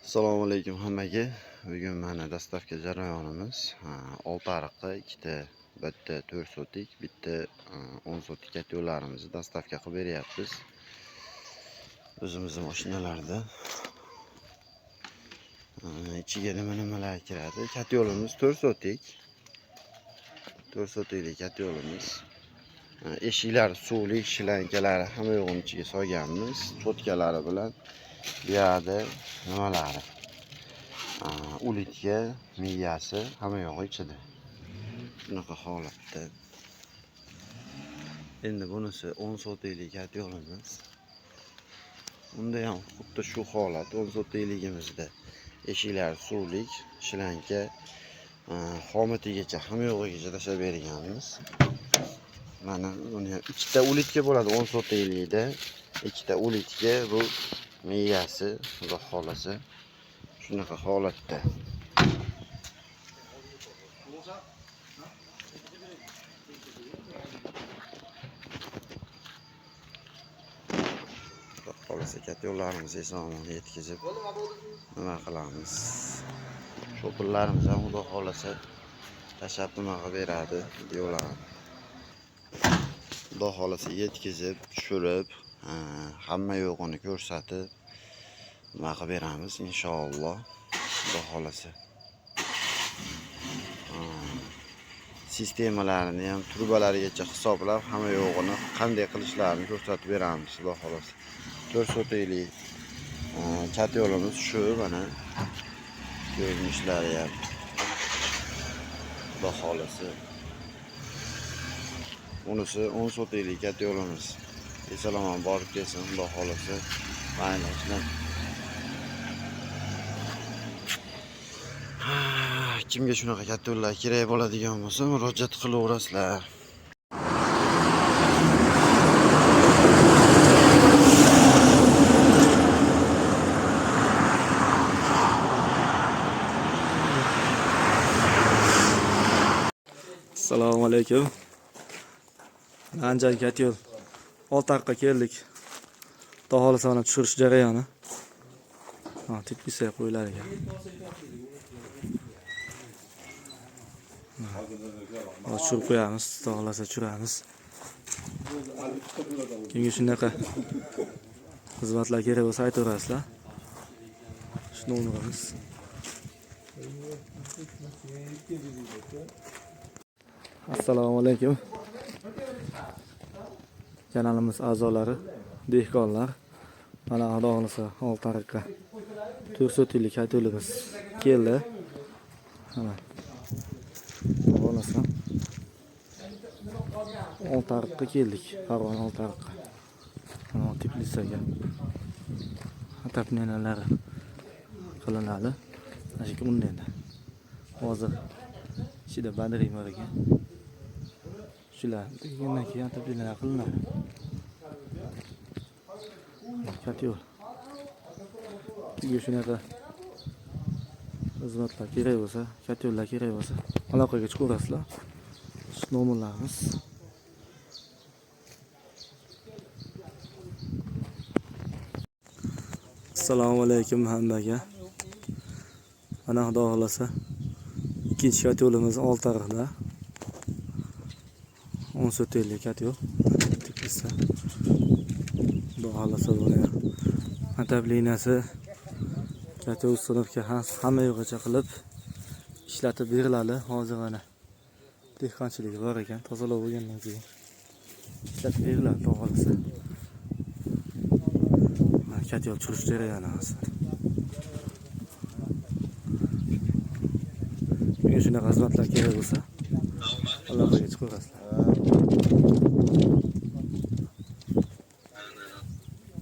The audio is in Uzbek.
Assalomu alaykum hammaga. Bugun mana dastavka jarayonimiz 6 ariqqa ikkita, bitta 4 sotik, bitta 10 sotik yo'llarimizni dastavka qilib beryapmiz. O'zimizning mashinalarda. Ichiga nimalar kiradi? Kat yo'limiz 4 sotik. 4 sotiklik kat yo'limiz. Eshiklar, suvlik, shilankalari hamma yo'g'ini ichiga solganmiz. Cho'tkalari bilan bu yerda nimalari? Ulitka, miyasi hamma yo'g'i ichida. Shunaqa holatda. Endi bunisi 10 sotiklik kat yo'limiz. Unda ham xuddi shu holat. 10 sotikligimizda eshiklar, suvlik, shilanka, xomatigacha hamma yo'g'igacha tashlab berganmiz. Mana buni ham ikkita ulitka bo'ladi 10 sotiklikda. Ikkita ulitka, bu miyasi, xudo xolasa shunaqa holatda. Xudo xolasa kat yo'llarimizni eson-omon yetkazib nima qilamiz? Sho'pirlarimiz ham xudo xolasa tashlab nima qilib beradi yo'llarni. Xudo xolasa yetkazib, tushirib, hamma yo'g'ini ko'rsatib nima qilib beramiz inshaalloh. Xudo xolasa. Sistemalarini ham turbalarigacha hisoblab, hamma yo'g'ini qanday qilishlarini ko'rsatib beramiz, xudo xolasa. 4 sotiklik kat yo'limiz shu mana. Ko'rinishlari ham xudo xolasa. Unisi 10 sotiklik kat yo'limiz. Esalomon borib kelsin, xudo xolasa. Mayli. Kimga shunaqa katta yo'llar kerak bo'ladigan bo'lsa, murojaat qilaverasizlar. Assalomu alaykum. Anjan kat yo'l. Oltariqqa keldik. Xudo xolasa mana tushirish jarayoni. Tepkisi qo'yilar ekan. Tushirib qo'yamiz, xudo xolasa tushiramiz. Kimga shunaqa xizmatlar kerak bo'lsa aytaverasizlar. Shu nomerimiz. Assalomu alaykum. Kanalimiz a'zolari, dehqonlar. Mana xudo xolasa Oltariqqa 4 sotiklik kat yo'limiz keldi. Mana xudo xolasa Oltariqqa keldik. Farg'ona Oltariqqa. Mana Tbilisiga. Atapnenalar qilinadi. Mana shu unda. Hozir ichida badriy bor ekan. Shular degandan keyin atapnenalar qilinadi. Kat yo'l. Sizga shunaqa xizmatlar kerak bo'lsa, kat yo'llar kerak bo'lsa, aloqaga chiqaverasizlar. Shu nomerlarimiz. Assalomu alaykum hammaga. Mana xudo xolasa ikkinchi kat yo'limiz Oltariqda. 10 sotiklik kat yo'l. Tepkisi. Xudo xolasa buni ataplinasi kat yo'l sinfga hamma yo'g'icha qilib ishlatib beriladi. Hozir mana dehqonchilik bor ekan, tozalab bo'lgandan keyin ishlatib beriladi, xudo xolasa. Kat yo'l tushirish jarayoni hozir. Menga shunaqa xizmatlar kerak bo'lsa, aloqaga chiqaverasizlar.